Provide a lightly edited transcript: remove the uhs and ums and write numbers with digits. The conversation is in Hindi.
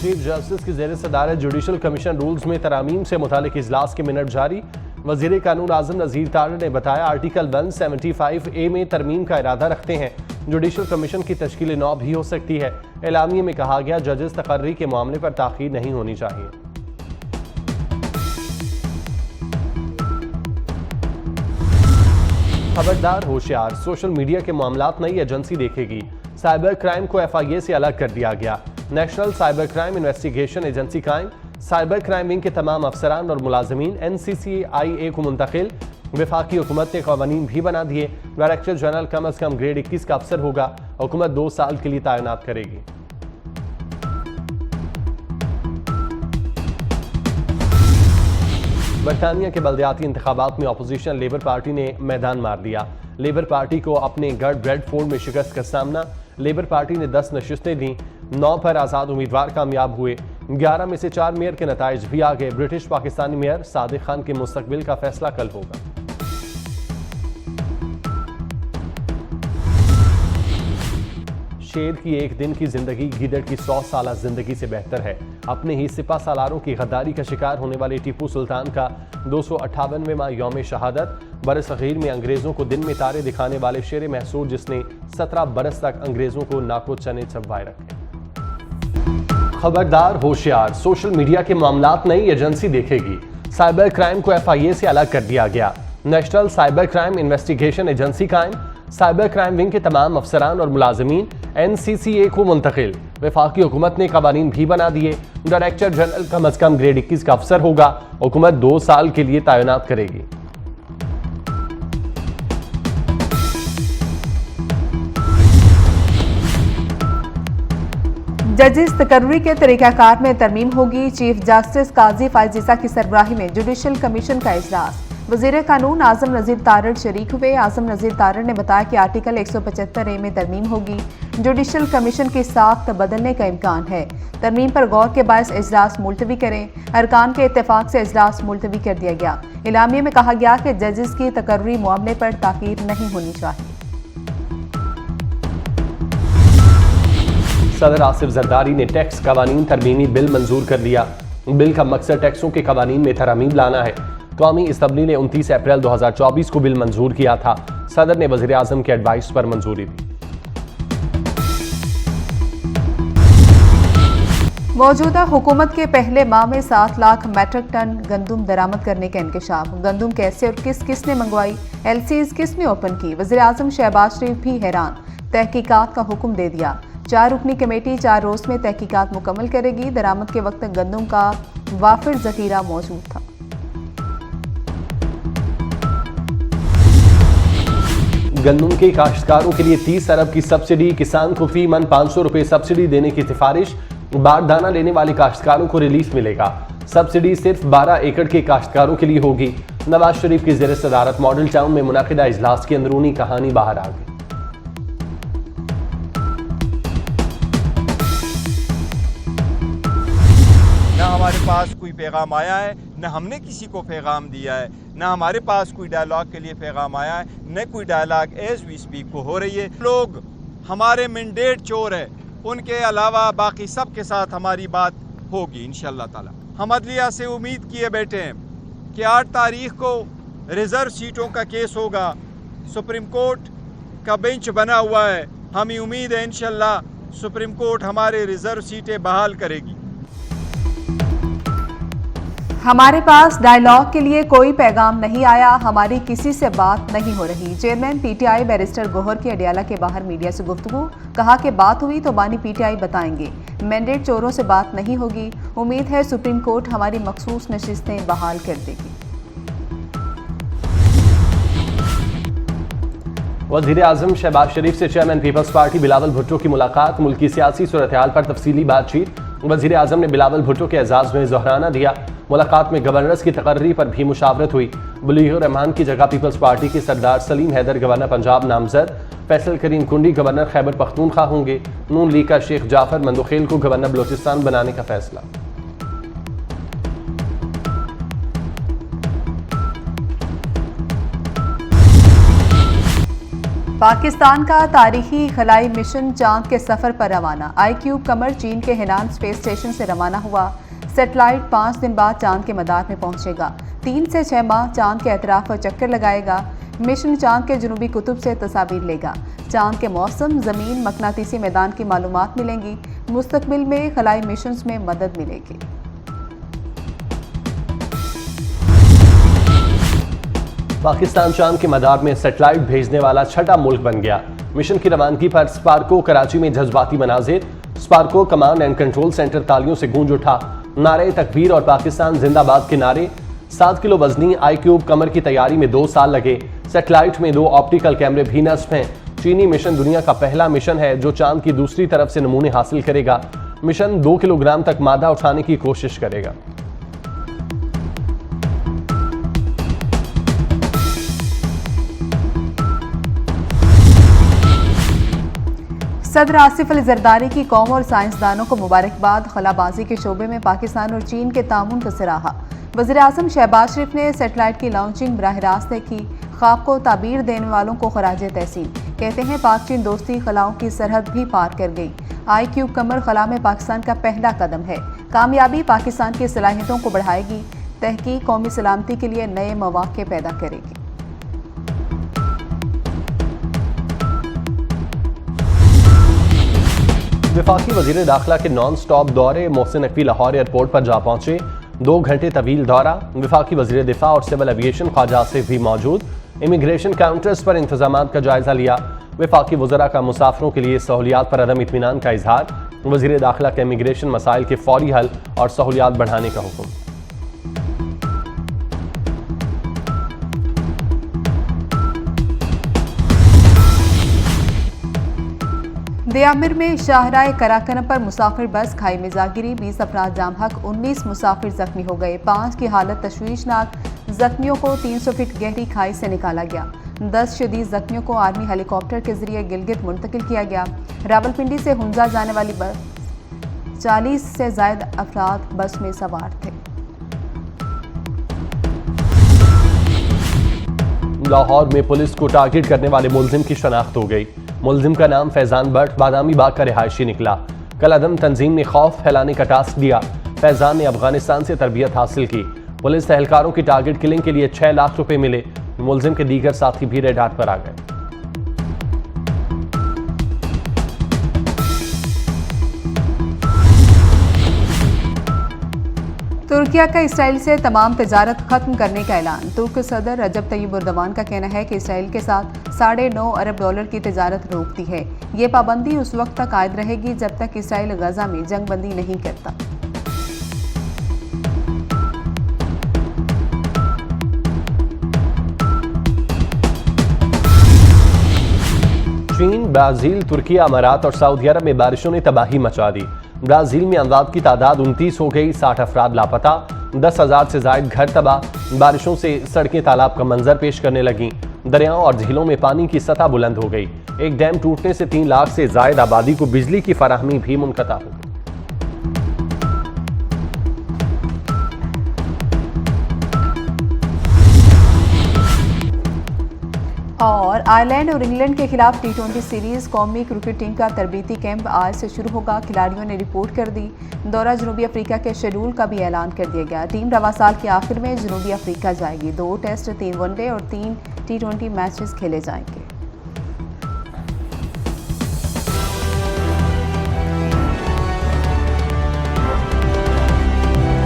चीफ जस्टिस की ज़ेर सदारत जुडिशल कमीशन रूल्स में तरामीम से मुतालिक इजलास के मिनट जारी। वज़ीर कानून आज़म नज़ीर तारड़ ने बताया आर्टिकल 175A में तरमीम का इरादा रखते हैं। जुडिशल कमीशन की तश्कील नौ भी हो सकती है। एलामिये में कहा गया जजेस तकर्री के मामले पर ताख़ीर नहीं होनी चाहिए। खबरदार होशियार, सोशल मीडिया के मामलात नई एजेंसी देखेगी। साइबर क्राइम को FIA से अलग कर दिया गया। National cyber crime investigation agency कायम। साइबर क्राइम विंग के तमाम अफसरान और मुलाजमीन NCCIA को मुंतकिल। वफाकी हुकूमत ने कवानीन भी बना दिए। डायरेक्टर जनरल कम अज कम ग्रेड 21 का अफसर होगा। हुकूमत 2 साल के लिए तैनात करेगी। बरतानिया के बल्दियाती इंतखाबात में अपोजिशन लेबर पार्टी ने मैदान मार दिया। लेबर पार्टी को अपने गढ़ ब्रेडफोर्ड में शिकस्त का सामना। लेबर पार्टी ने 10 नशिस्तें दी, 9 पर आज़ाद उम्मीदवार कामयाब हुए। 11 में से 4 मेयर के नताइज भी आ गए। ब्रिटिश पाकिस्तानी मेयर सादिक खान के मुस्तकबिल का फैसला कल होगा। शेर की एक दिन की जिंदगी गीदड़ की 100 साला जिंदगी से बेहतर है। अपने ही सिपा सालारों की गद्दारी का शिकार होने वाले टीपू सुल्तान का 258वां यौम शहादत। बरसग़ीर में अंग्रेजों को दिन में तारे दिखाने वाले शेर महसूर जिसने 17 बरस तक अंग्रेजों को नाको चने चबवाए रखे। खबरदार होशियार, सोशल मीडिया के मामलात नई एजेंसी देखेगी। साइबर क्राइम को FIA से अलग कर दिया गया। National cyber crime investigation agency कायम। साइबर क्राइम विंग के तमाम अफसरान और मुलाजमीन NCCA को मुंतकिल। वफाकी हुकूमत ने कवानीन भी बना दिए। डायरेक्टर जनरल कम अज कम ग्रेड 21 का अफसर होगा। हुकूमत 2 साल के लिए तैनात करेगी। जजेस तकर्री के तरीक़ाकार में तरमीम होगी। चीफ जस्टिस काजी फायज़ ईसा की सरबराही में जुडिशल कमीशन का इजलास। वज़ीर कानून आज़म नज़ीर तारड़ शरीक हुए। आज़म नज़ीर तारड़ ने बताया कि आर्टिकल 175A में तरमीम होगी। जुडिशल कमीशन की साख्त बदलने का इम्कान है। तरमीम पर गौर के बायस इजलास मुलतवी करें। अरकान के इत्तेफाक से इजलास मुलतवी कर दिया गया। इलामिये में कहा गया कि जजेस की तकर्री मामले पर ताख़ीर नहीं होनी चाहिए। सदर आसिफ जरदारी ने टैक्स कवानीन तरमीमी बिल मंजूर कर दिया। बिल का मकसद टैक्सों के कवानीन में तरमीम लाना है। कौमी असम्बली ने 29 अप्रैल 2024 को बिल मंजूर किया था। सदर ने वज़ीर आज़म के एडवाइस पर मंजूरी दी। मौजूदा हुकूमत के पहले माह में 7 लाख मैट्रिक टन गंदुम दरामद करने का इंकशाफ। गंदुम कैसे और किसने मंगवाई, LCs किसने ओपन की, वज़ीर आज़म शहबाज शरीफ भी हैरान। तहकीकात का हुक्म दे दिया। 4 रुकनी कमेटी 4 रोज में तहकीकात मुकम्मल करेगी। दरामद के वक्त गंदुम का वाफिर जखीरा मौजूद था। गंदुम के काश्तकारों के लिए 30 अरब की सब्सिडी। किसान को फी मन 500 रुपए सब्सिडी देने की सिफारिश। बारदाना लेने वाले काश्तकारों को रिलीफ मिलेगा। सब्सिडी सिर्फ 12 एकड़ के काश्तकारों के लिए होगी। नवाज शरीफ की ज़ेर सदारत मॉडल टाउन में मुनाकिदा इजलास की अंदरूनी कहानी बाहर आ गई। हमारे पास कोई पैगाम आया है, न हमने किसी को पैगाम दिया है, न हमारे पास कोई डायलॉग के लिए पैगाम आया है, न कोई डायलॉग एज वी स्पीक को हो रही है। लोग हमारे मैंडेट चोर है, उनके अलावा बाकी सब के साथ हमारी बात होगी इंशाअल्लाह ताला। हम अदलिया से उम्मीद किए बैठे हैं कि 8 तारीख को रिजर्व सीटों का केस होगा। सुप्रीम कोर्ट का बेंच बना हुआ है। हमें उम्मीद है इंशाअल्लाह सुप्रीम कोर्ट हमारे रिजर्व सीटें बहाल करेगी। हमारे पास डायलॉग के लिए कोई पैगाम नहीं आया, हमारी किसी से बात नहीं हो रही। चेयरमैन PTI बैरिस्टर गोहर की अडियाला के बाहर मीडिया से गुफ्तगू। कहा कि बात हुई तो बानी PTI बताएंगे। मैंडेट चोरों से बात नहीं होगी। उम्मीद है सुप्रीम कोर्ट हमारी मखसूस नशिस्तें बहाल कर देगी। वज़ीर आज़म शहबाज शरीफ से chairman Peoples Party Bilawal Bhutto की मुलाकात। मुल्की सियासी सूरत हाल पर तफसीली बातचीत। वज़ीर आज़म ने बिलावल भुट्टो के एजाज़ में ज़ोहराना दिया। मुलाकात में गवर्नर्स की तकर्री पर भी मुशावरत हुई। बुलीगुर रहमान की जगह पीपल्स पार्टी के सरदार सलीम हैदर गवर्नर पंजाब नामजद। फैसल करीम कुंडी गवर्नर खैबर पख्तूनख्वा होंगे। नून लीग का शेख जाफर मंदुखेल को गवर्नर बलोचिस्तान बनाने का फैसला। पाकिस्तान का तारीखी खलाई मिशन चांद के सफर पर रवाना। iCube कमर चीन के हेनान स्पेस स्टेशन से रवाना हुआ। सैटेलाइट 5 दिन बाद चांद के मदार में पहुंचेगा। 3 से 6 माह चांद के एतराफ पर चक्कर लगाएगा। मिशन चांद के जनूबी कुतुब से तस्वीर लेगा। चांद के मौसम, जमीन, मकनातीसी मैदान की मालूमात मिलेंगी। मुस्तकबिल में खलाई मिशंस में मदद मिलेगी। पाकिस्तान चांद के मदार में सैटेलाइट भेजने वाला छठा मुल्क बन गया। मिशन की रवानगी पर स्पार्को कराची में जज्बाती मनाजिर। SUPARCO command and control centre तालियों से गूंज उठा। नारे तकबीर और पाकिस्तान जिंदाबाद के नारे। 7 किलो वजनी iCube कमर की तैयारी में 2 साल लगे। सैटेलाइट में 2 ऑप्टिकल कैमरे भी नस्ब हैं। चीनी मिशन दुनिया का पहला मिशन है जो चांद की दूसरी तरफ से नमूने हासिल करेगा। मिशन 2 किलोग्राम तक मादा उठाने की कोशिश करेगा। सदर आसिफ अली जरदारी की कौम और साइंसदानों को मुबारकबाद। खलाबाजी के शोबे में पाकिस्तान और चीन के तामुन का सराहा। वज़ीर आज़म शहबाज शरीफ ने सैटेलाइट की लॉन्चिंग बराह रास्त देखी। ख्वाब को ताबीर देने वालों को खराज तहसीन। कहते हैं पाक चीन दोस्ती खलाओं की सरहद भी पार कर गई। iCube कमर खला में पाकिस्तान का पहला कदम है। कामयाबी पाकिस्तान की सलाहियतों को बढ़ाएगी। तहकीक कौमी सलामती के लिए नए मौक़े पैदा करेगी। वफाकी वज़ीर दाखिला के नॉन स्टॉप दौरे। मोहसिन नकवी लाहौर एयरपोर्ट पर जा पहुंचे। 2 घंटे तवील दौरा। वफाकी वज़ीर दिफा और सिविल एविएशन ख्वाजा आसिफ भी मौजूद। इमिग्रेशन काउंटर्स पर इंतजामात का जायजा लिया। वफाकी वज़रा का मुसाफिरों के लिए सहूलियात पर अदम इत्मीनान का इजहार। वज़ीर दाखिला के इमिग्रेशन मसाइल के फौरी हल और सहूलियात बढ़ाने का हुक्म। दियामिर में शाहराह कराकरम पर मुसाफिर बस खाई में जा गिरी। 20 अफराद जाम हक, 19 मुसाफिर जख्मी हो गए। 5 की हालत तशवीशनाक। जख्मियों को 300 फीट गहरी खाई से निकाला गया। 10 शदीद जख्मियों को आर्मी हेलीकॉप्टर के जरिए गिलगित मुंतकिल किया गया। रावलपिंडी से हुंजा जाने वाली बस 40 से ज्यादा अफराद बस में सवार थे। लाहौर में पुलिस को टारगेट करने वाले मुलजिम की शनाख्त हो गई। मुलजिम का नाम फैजान भट्ट बादामी बाग का रिहायशी निकला। कल अदम तंजीम ने खौफ फैलाने का टास्क दिया। फैजान ने अफगानिस्तान से तरबियत हासिल की। पुलिस एहलकारों की टारगेट किलिंग के लिए 6 लाख रुपए मिले। मुलजिम के दीगर साथी भी रेड हार्ट पर आ गए। तुर्किया का इसराइल से तमाम तजारत खत्म करने का ऐलान। तुर्क सदर रजब तय्यिब एर्दोगान का कहना है कि इसराइल के साथ $9.5 अरब की तजारत रोकती है। ये पाबंदी उस वक्त तक आयद रहेगी जब तक इसराइल गजा में जंगबंदी नहीं करता। चीन, ब्राजील, तुर्की, अमारात और सऊदी अरब में बारिशों ने तबाही मचा दी। ब्राजील में अमवात की तादाद 29 हो गई। 60 अफराद लापता। 10,000 से जायद घर तबाह। बारिशों से सड़कें तालाब का मंजर पेश करने लगीं। दरियाओं और झीलों में पानी की सतह बुलंद हो गई। एक डैम टूटने से 3 लाख से जायद आबादी को बिजली की फराहमी भी मुनक़ता हो गई। और आयरलैंड और इंग्लैंड के खिलाफ T20 सीरीज कौमी क्रिकेट टीम का तरबीती कैंप आज से शुरू होगा। खिलाड़ियों ने रिपोर्ट कर दी। दौरा जनूबी अफ्रीका के शेड्यूल का भी ऐलान कर दिया गया। टीम रवा साल के आखिर में जनूबी अफ्रीका जाएगी। 2 टेस्ट, 3 वनडे और 3 T20 मैचेस खेले जाएंगे।